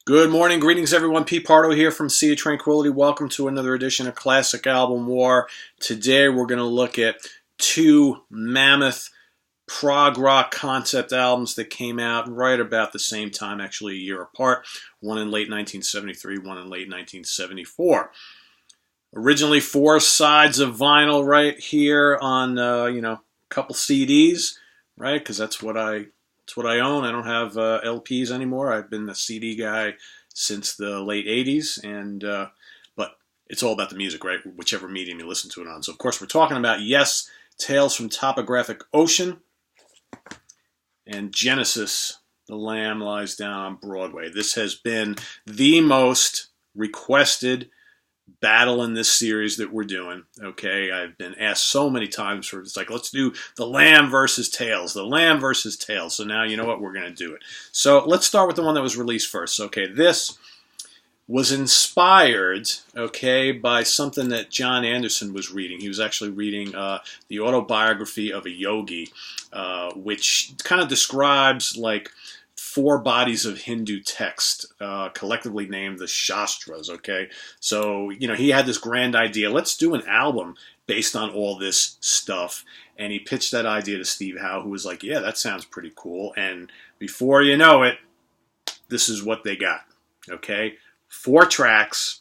Good morning, greetings everyone. Pete Pardo here from Sea of Tranquility. Welcome to another edition of Classic Album War. Today we're going to look at two mammoth prog rock concept albums that came out right about the same time, actually a year apart. One in late 1973, one in late 1974. Originally four sides of vinyl right here on, a couple CDs, right? Because that's what I own. I don't have LPs anymore. I've been a CD guy since the late 80s, but it's all about the music, right? Whichever medium you listen to it on. So, of course, we're talking about, yes, Tales from Topographic Ocean and Genesis, The Lamb Lies Down on Broadway. This has been the most requested battle in this series that we're doing. Okay, I've been asked so many times for it's like, let's do the Lamb versus Tales, the Lamb versus Tales. So now you know what, we're going to do it. So let's start with the one that was released first. Okay, this was inspired, okay, by something that John Anderson was reading. He was actually reading the autobiography of a yogi, which kind of describes like four bodies of Hindu text, collectively named the Shastras, okay? So, he had this grand idea. Let's do an album based on all this stuff. And he pitched that idea to Steve Howe, who was like, yeah, that sounds pretty cool. And before you know it, this is what they got, okay? 4 tracks,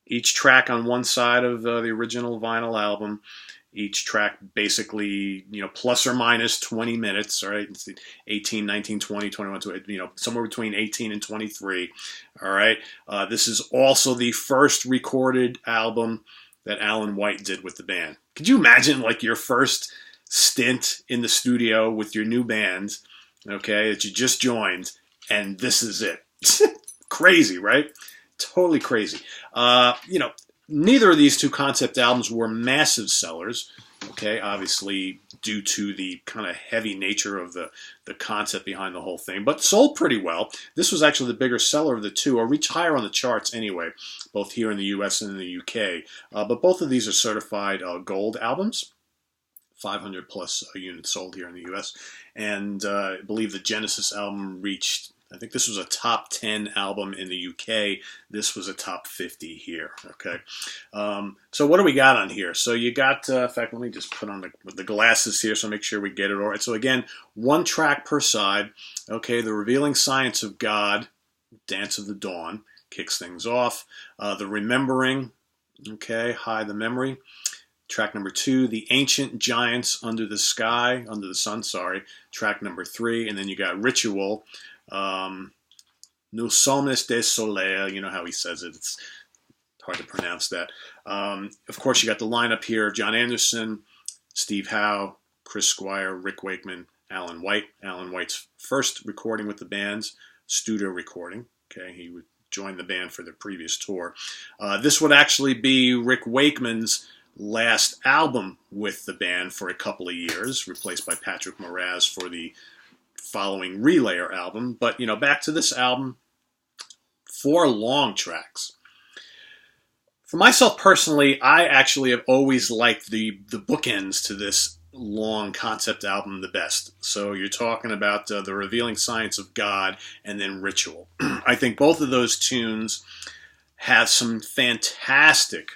each track on one side of the original vinyl album. Each track basically, plus or minus 20 minutes, all right? It's 18, 19, 20, 21, somewhere between 18 and 23, all right? This is also the first recorded album that Alan White did with the band. Could you imagine, like, your first stint in the studio with your new band, okay, that you just joined, and this is it? Crazy, right? Totally crazy. Neither of these two concept albums were massive sellers, okay, obviously due to the kind of heavy nature of the concept behind the whole thing, but sold pretty well. This was actually the bigger seller of the two, or reached higher on the charts anyway, both here in the US and in the UK. But both of these are certified gold albums, 500 plus units sold here in the US. And I believe the Genesis album reached, I think this was a top 10 album in the UK. This was a top 50 here, okay? So what do we got on here? So you got, in fact, let me just put on the glasses here so make sure we get it all right. So again, 1 track per side, okay? The Revealing Science of God, Dance of the Dawn, kicks things off. The Remembering, okay, High the Memory. Track number 2, The Ancient Giants Under the Sun, track number 3. And then you got Ritual, Nous sommes des soleils, you know how he says it, it's hard to pronounce that. Of course, you got the lineup here of John Anderson, Steve Howe, Chris Squire, Rick Wakeman, Alan White. Alan White's first recording with the band's studio recording. Okay, he would join the band for their previous tour. This would actually be Rick Wakeman's last album with the band for a couple of years, replaced by Patrick Moraz for the following Relayer album. But, back to this album, 4 long tracks. For myself personally, I actually have always liked the bookends to this long concept album the best. So you're talking about the Revealing Science of God and then Ritual. I think both of those tunes have some fantastic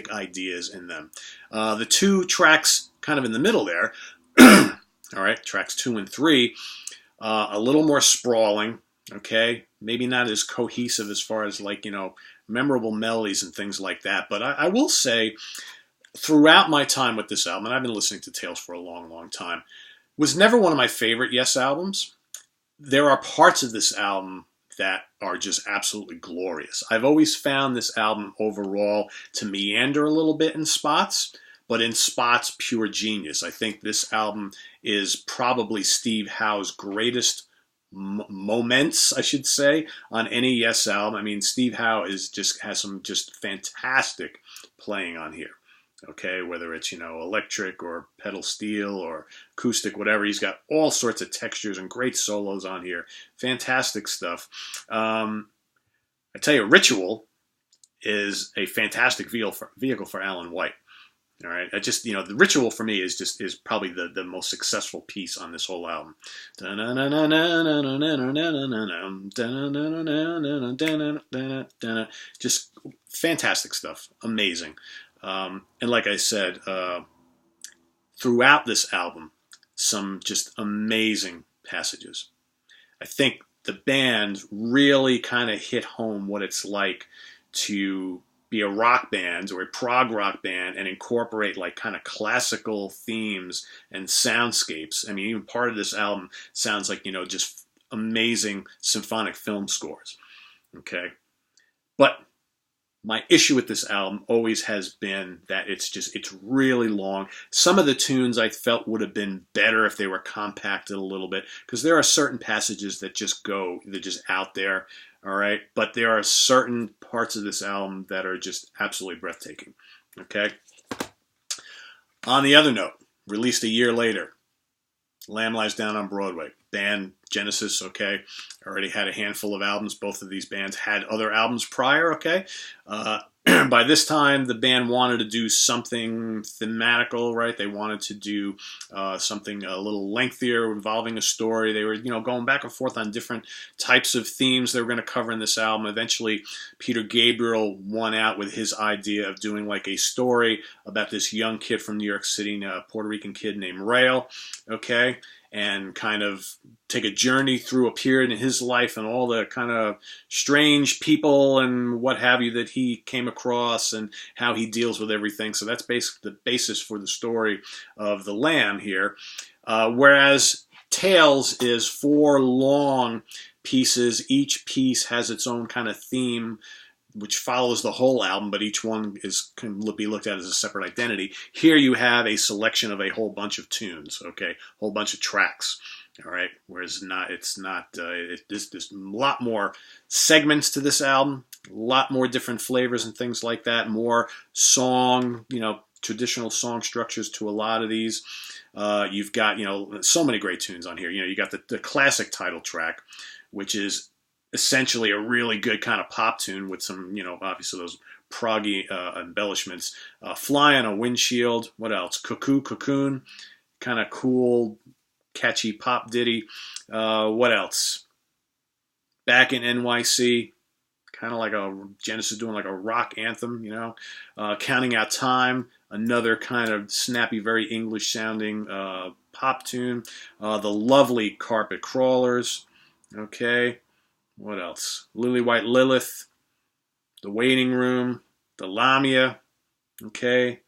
ideas in them. The 2 tracks kind of in the middle there, all right, tracks 2 and 3, a little more sprawling, okay? Maybe not as cohesive as far as, memorable melodies and things like that. But I will say, throughout my time with this album, and I've been listening to Tales for a long, long time, was never one of my favorite Yes albums. There are parts of this album that are just absolutely glorious. I've always found this album overall to meander a little bit in spots, but in spots, pure genius. I think this album is probably Steve Howe's greatest moments, I should say, on any Yes album. I mean, Steve Howe has some just fantastic playing on here. Okay, whether it's, electric or pedal steel or acoustic, whatever. He's got all sorts of textures and great solos on here. Fantastic stuff. I tell you, Ritual is a fantastic vehicle for Alan White. All right, I just, the Ritual for me is probably the most successful piece on this whole album. Just fantastic stuff, amazing. And like I said, throughout this album, some just amazing passages. I think the band really kind of hit home what it's like to be a rock band or a prog rock band and incorporate like kind of classical themes and soundscapes. I mean, even part of this album sounds like, just amazing symphonic film scores. Okay. But my issue with this album always has been that it's really long. Some of the tunes I felt would have been better if they were compacted a little bit, because there are certain passages that they're just out there, all right? But there are certain parts of this album that are just absolutely breathtaking, okay? On the other note, released a year later, Lamb Lies Down on Broadway. Band Genesis, okay, already had a handful of albums. Both of these bands had other albums prior, okay. By this time, the band wanted to do something thematical, right? They wanted to do something a little lengthier, involving a story. They were, going back and forth on different types of themes they were going to cover in this album. Eventually, Peter Gabriel won out with his idea of doing like a story about this young kid from New York City, a Puerto Rican kid named Rael, okay, and kind of take a journey through a period in his life and all the kind of strange people and what have you that he came across and how he deals with everything. So that's basically the basis for the story of The Lamb here. Whereas Tales is 4 long pieces. Each piece has its own kind of theme, which follows the whole album, but each one can be looked at as a separate identity. Here you have a selection of a whole bunch of tunes, okay, a whole bunch of tracks, all right. Whereas there's a lot more segments to this album, a lot more different flavors and things like that, more song, traditional song structures to a lot of these. You've got, so many great tunes on here. You got the classic title track, which is essentially a really good kind of pop tune with some, obviously those proggy embellishments. Fly on a Windshield. What else? Cocoon. Kind of cool, catchy pop ditty. What else? Back in NYC. Kind of like a Genesis doing like a rock anthem, Counting Out Time. Another kind of snappy, very English sounding pop tune. The lovely Carpet Crawlers. Okay. What else? Lily White Lilith, The Waiting Room, The Lamia, okay,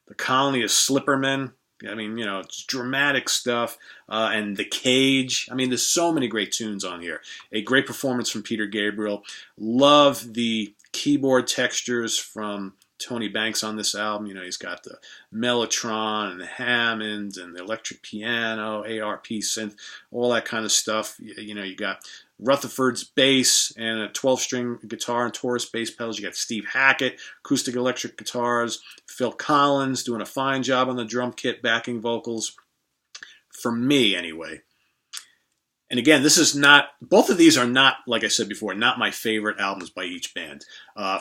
The Colony of Slippermen. I mean, it's dramatic stuff. And The Cage. I mean, there's so many great tunes on here. A great performance from Peter Gabriel. Love the keyboard textures from Tony Banks on this album. He's got the Mellotron and the Hammond and the electric piano, ARP synth, all that kind of stuff. You got Rutherford's bass and a 12-string guitar and Taurus bass pedals. You got Steve Hackett, acoustic electric guitars. Phil Collins doing a fine job on the drum kit, backing vocals. For me, anyway. And again, both of these are not, like I said before, not my favorite albums by each band.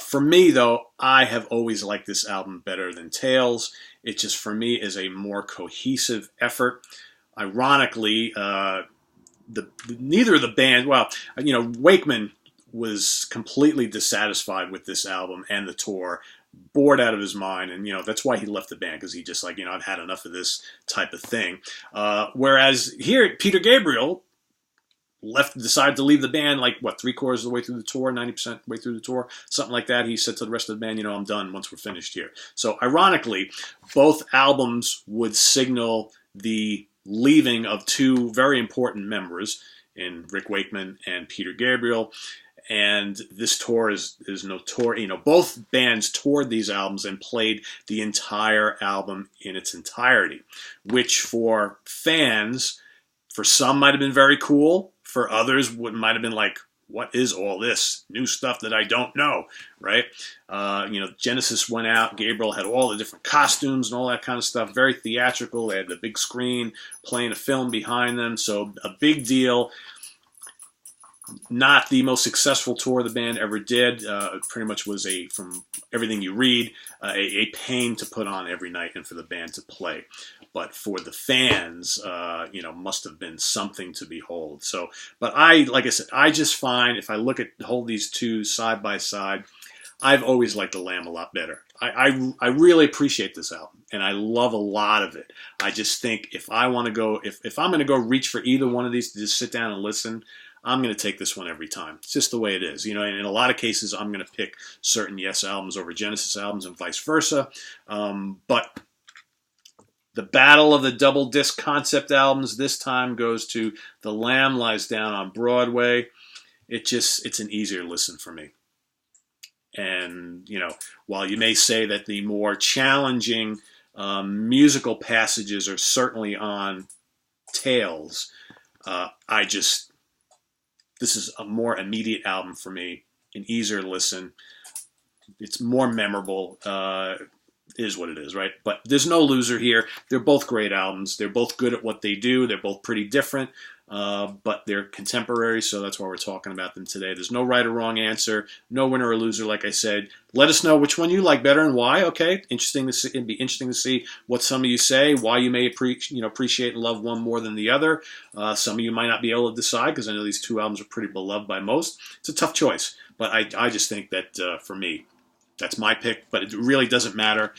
For me, though, I have always liked this album better than Tales. It just, for me, is a more cohesive effort. Ironically, neither of the band, Wakeman was completely dissatisfied with this album and the tour, bored out of his mind, and that's why he left the band, because he just I've had enough of this type of thing. Whereas here, Peter Gabriel decided to leave the band 3/4 of the way through the tour, 90% way through the tour, something like that. He said to the rest of the band, I'm done once we're finished here. So ironically, both albums would signal the leaving of 2 very important members in Rick Wakeman and Peter Gabriel. And this tour is notorious. Both bands toured these albums and played the entire album in its entirety, which for fans, for some might have been very cool. For others, might have been like, what is all this new stuff that I don't know, right? Genesis went out. Gabriel had all the different costumes and all that kind of stuff. Very theatrical. They had the big screen playing a film behind them. So a big deal. Not the most successful tour the band ever did. It pretty much was from everything you read, a pain to put on every night and for the band to play. But for the fans, must have been something to behold. So, but like I said, I just find if I hold these two side by side, I've always liked The Lamb a lot better. I really appreciate this album, and I love a lot of it. I just think if I'm going to go reach for either one of these to just sit down and listen, I'm going to take this one every time. It's just the way it is. And in a lot of cases, I'm going to pick certain Yes albums over Genesis albums and vice versa. But the battle of the double disc concept albums this time goes to The Lamb Lies Down on Broadway. It's an easier listen for me. And, while you may say that the more challenging musical passages are certainly on Tales, this is a more immediate album for me, an easier listen. It's more memorable. It is what it is, right? But there's no loser here. They're both great albums. They're both good at what they do. They're both pretty different, but they're contemporary, so that's why we're talking about them today. There's no right or wrong answer, no winner or loser, like I said. Let us know which one you like better and why, okay? Interesting to see. It'd be interesting to see what some of you say, why you may appreciate and love one more than the other. Some of you might not be able to decide, because I know these two albums are pretty beloved by most. It's a tough choice, but I just think that, for me, that's my pick, but it really doesn't matter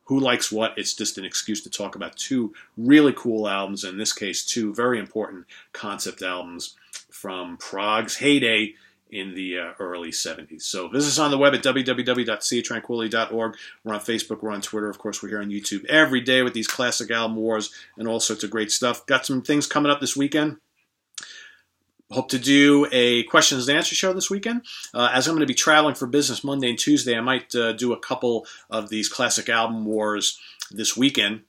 who likes what. It's just an excuse to talk about two really cool albums, in this case, two very important concept albums from prog's heyday in the early 70s. So visit us on the web at www.seatranquility.org. We're on Facebook, we're on Twitter, of course, we're here on YouTube every day with these classic album wars and all sorts of great stuff. Got some things coming up this weekend. Hope to do a questions and answer show this weekend. As I'm going to be traveling for business Monday and Tuesday, I might do a couple of these classic album wars this weekend.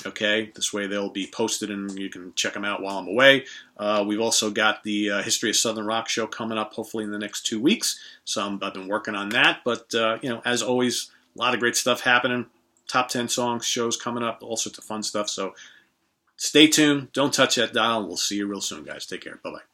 Okay, this way they'll be posted and you can check them out while I'm away. We've also got the History of Southern Rock show coming up hopefully in the next 2 weeks. So I've been working on that. But, as always, a lot of great stuff happening. Top 10 songs, shows coming up, all sorts of fun stuff. So stay tuned. Don't touch that dial. We'll see you real soon, guys. Take care. Bye-bye.